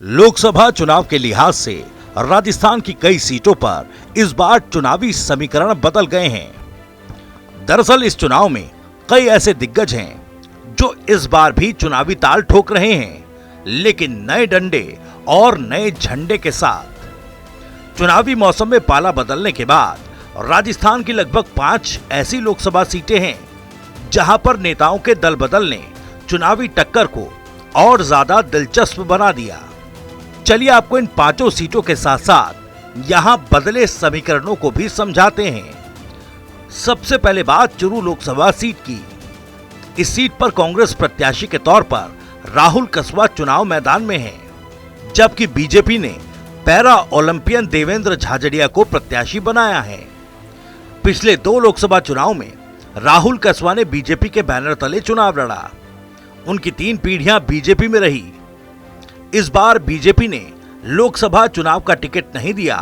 लोकसभा चुनाव के लिहाज से राजस्थान की कई सीटों पर इस बार चुनावी समीकरण बदल गए हैं। दरअसल इस चुनाव में कई ऐसे दिग्गज हैं जो इस बार भी चुनावी ताल ठोक रहे हैं, लेकिन नए डंडे और नए झंडे के साथ। चुनावी मौसम में पाला बदलने के बाद राजस्थान की लगभग 5 ऐसी लोकसभा सीटें हैं जहां पर नेताओं के दल बदल ने चुनावी टक्कर को और ज्यादा दिलचस्प बना दिया। चलिए आपको इन 5 सीटों के साथ साथ यहां बदले समीकरणों को भी समझाते हैं। सबसे पहले बात चुरू लोकसभा सीट की। इस सीट पर कांग्रेस प्रत्याशी के तौर पर राहुल कसवा चुनाव मैदान में हैं, जबकि बीजेपी ने पैरा ओलंपियन देवेंद्र झाझड़िया को प्रत्याशी बनाया है। पिछले 2 लोकसभा चुनाव में राहुल कसवा ने बीजेपी के बैनर तले चुनाव लड़ा। उनकी 3 पीढ़ियां बीजेपी में रही। इस बार बीजेपी ने लोकसभा चुनाव का टिकट नहीं दिया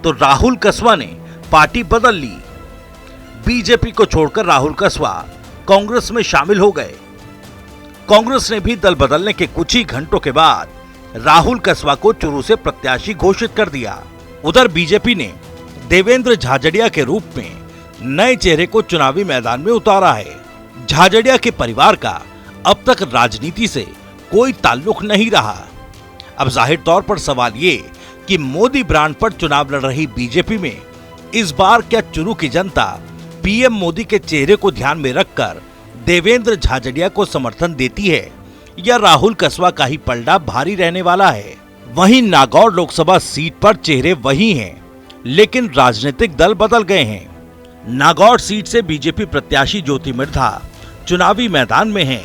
तो राहुल कसवा ने पार्टी बदल ली। बीजेपी को छोड़कर राहुल कसवा कांग्रेस में शामिल हो गए। कांग्रेस ने भी दल बदलने के कुछ ही घंटों के बाद राहुल कसवा को चुरू से प्रत्याशी घोषित कर दिया। उधर बीजेपी ने देवेंद्र झाझड़िया के रूप में नए चेहरे को चुनावी मैदान में उतारा है। झाझड़िया के परिवार का अब तक राजनीति से कोई ताल्लुक नहीं रहा। अब जाहिर तौर पर सवाल ये कि मोदी ब्रांड पर चुनाव लड़ रही बीजेपी में इस बार क्या चुरू की जनता पीएम मोदी के चेहरे को ध्यान में रखकर देवेंद्र झाझड़िया को समर्थन देती है या राहुल कसवा का ही पलड़ा भारी रहने वाला है। वहीं नागौर लोकसभा सीट पर चेहरे वही हैं, लेकिन राजनीतिक दल बदल गए हैं। नागौर सीट से बीजेपी प्रत्याशी ज्योति मिर्धा चुनावी मैदान में हैं,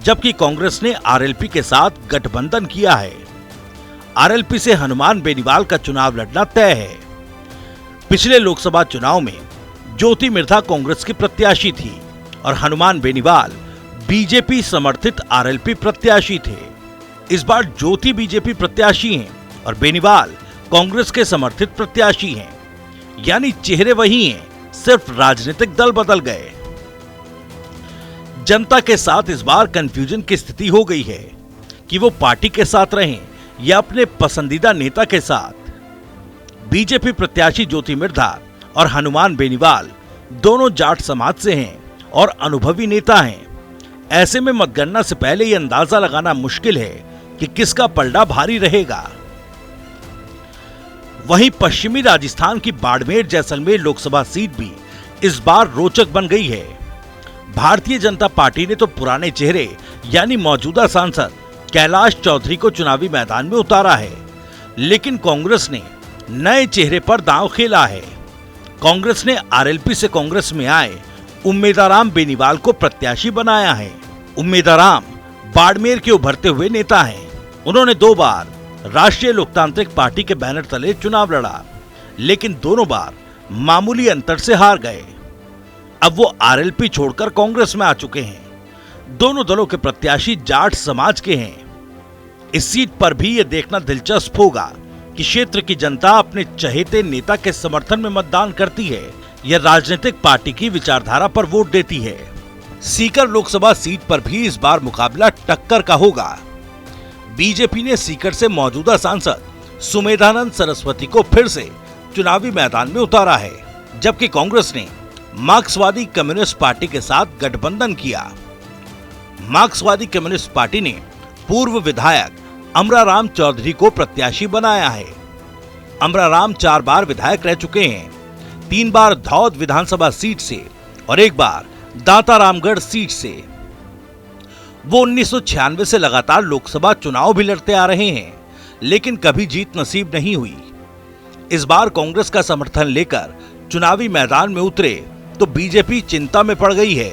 जबकि कांग्रेस ने आरएलपी के साथ गठबंधन किया है। आरएलपी से हनुमान बेनीवाल का चुनाव लड़ना तय है। पिछले लोकसभा चुनाव में ज्योति मिर्धा कांग्रेस की प्रत्याशी थी और हनुमान बेनीवाल बीजेपी समर्थित आरएलपी प्रत्याशी थे। इस बार ज्योति बीजेपी प्रत्याशी हैं और बेनीवाल कांग्रेस के समर्थित प्रत्याशी हैं, यानी चेहरे वही हैं, सिर्फ राजनीतिक दल बदल गए। जनता के साथ इस बार कंफ्यूजन की स्थिति हो गई है कि वो पार्टी के साथ रहें या अपने पसंदीदा नेता के साथ। बीजेपी प्रत्याशी ज्योति मिर्धा और हनुमान बेनीवाल दोनों जाट समाज से हैं और अनुभवी नेता हैं। ऐसे में मतगणना से पहले ये अंदाजा लगाना मुश्किल है कि किसका पलड़ा भारी रहेगा। वहीं पश्चिमी राजस्थान की बाड़मेर जैसलमेर लोकसभा सीट भी इस बार रोचक बन गई है। भारतीय जनता पार्टी ने तो पुराने चेहरे यानी मौजूदा सांसद कैलाश चौधरी को चुनावी मैदान में उतारा है, लेकिन कांग्रेस ने नए चेहरे पर दांव खेला है। कांग्रेस ने आरएलपी से कांग्रेस में आए उम्मेदाराम बेनीवाल को प्रत्याशी बनाया है। उम्मेदाराम बाड़मेर के उभरते हुए नेता हैं। उन्होंने 2 बार राष्ट्रीय लोकतांत्रिक पार्टी के बैनर तले चुनाव लड़ा, लेकिन दोनों बार मामूली अंतर से हार गए। अब वो आरएलपी छोड़कर कांग्रेस में आ चुके हैं। दोनों दलों के प्रत्याशी जाट समाज के हैं। इस सीट पर भी ये देखना दिलचस्प होगा कि क्षेत्र की जनता अपने चहेते नेता के समर्थन में मतदान करती है या राजनीतिक पार्टी की विचारधारा पर वोट देती है। सीकर लोकसभा सीट पर भी इस बार मुकाबला टक्कर का होगा। बीजेपी ने सीकर से मौजूदा सांसद सुमेधानंद सरस्वती को फिर से चुनावी मैदान में उतारा है, जबकि कांग्रेस ने मार्क्सवादी कम्युनिस्ट पार्टी के साथ गठबंधन किया। मार्क्सवादी कम्युनिस्ट पार्टी ने पूर्व विधायक अमराराम चौधरी को प्रत्याशी बनाया है। अमराराम 4 बार विधायक रह चुके हैं, 3 बार धौद विधानसभा सीट से और 1 बार दांतारामगढ़ सीट से। वो 1996 से लगातार लोकसभा चुनाव भी लड़ते आ रहे हैं, लेकिन कभी जीत नसीब नहीं हुई। इस बार कांग्रेस का समर्थन लेकर चुनावी मैदान में उतरे तो बीजेपी चिंता में पड़ गई है।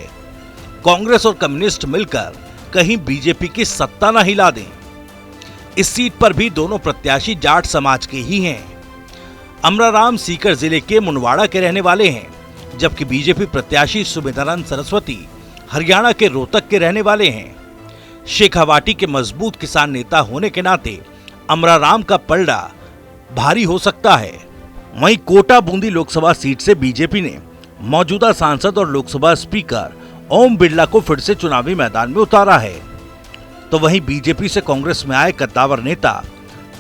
कांग्रेस और कम्युनिस्ट मिलकर कहीं बीजेपी की सत्ता न हिला दें। इस सीट पर भी दोनों प्रत्याशी जाट समाज के ही हैं। अमराराम सीकर जिले के मुनवाड़ा के रहने वाले हैं, जबकि बीजेपी प्रत्याशी सुमेधानंद सरस्वती हरियाणा के रोहतक के रहने वाले हैं। शेखावाटी के मजबूत किसान नेता होने के नाते अमराराम का पलड़ा भारी हो सकता है। वहीं कोटा बूंदी लोकसभा सीट से बीजेपी ने मौजूदा सांसद और लोकसभा स्पीकर ओम बिरला को फिर से चुनावी मैदान में उतारा है। तो वहीं बीजेपी से कांग्रेस में आए कद्दावर नेता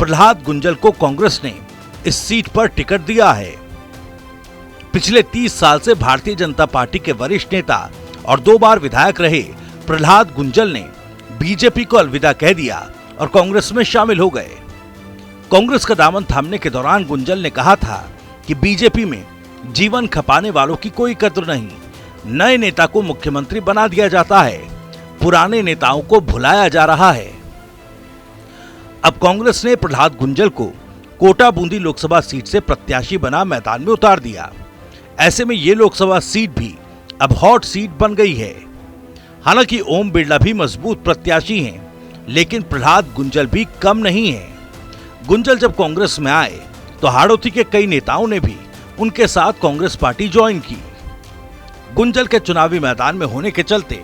प्रहलाद गुंजल को कांग्रेस ने इस सीट पर टिकट दिया है। पिछले 30 साल से भारतीय जनता पार्टी के वरिष्ठ नेता और 2 बार विधायक रहे प्रहलाद गुंजल ने बीजेपी को अलविदा कह दिया और कांग्रेस में शामिल हो गए। कांग्रेस का दामन थामने के दौरान गुंजल ने कहा था कि बीजेपी में जीवन खपाने वालों की कोई कद्र नहीं, नए नेता को मुख्यमंत्री बना दिया जाता है, पुराने नेताओं को भुलाया जा रहा है। अब कांग्रेस ने प्रहलाद गुंजल को कोटा बूंदी लोकसभा सीट से प्रत्याशी बना मैदान में उतार दिया। ऐसे में ये लोकसभा सीट भी अब हॉट सीट बन गई है। हालांकि ओम बिरला भी मजबूत प्रत्याशी हैं, लेकिन प्रहलाद गुंजल भी कम नहीं है। गुंजल जब कांग्रेस में आए तो हाड़ौती के कई नेताओं ने भी उनके साथ कांग्रेस पार्टी ज्वाइन की। गुंजल के चुनावी मैदान में होने के चलते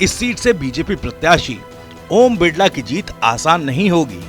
इस सीट से बीजेपी प्रत्याशी ओम बिरला की जीत आसान नहीं होगी।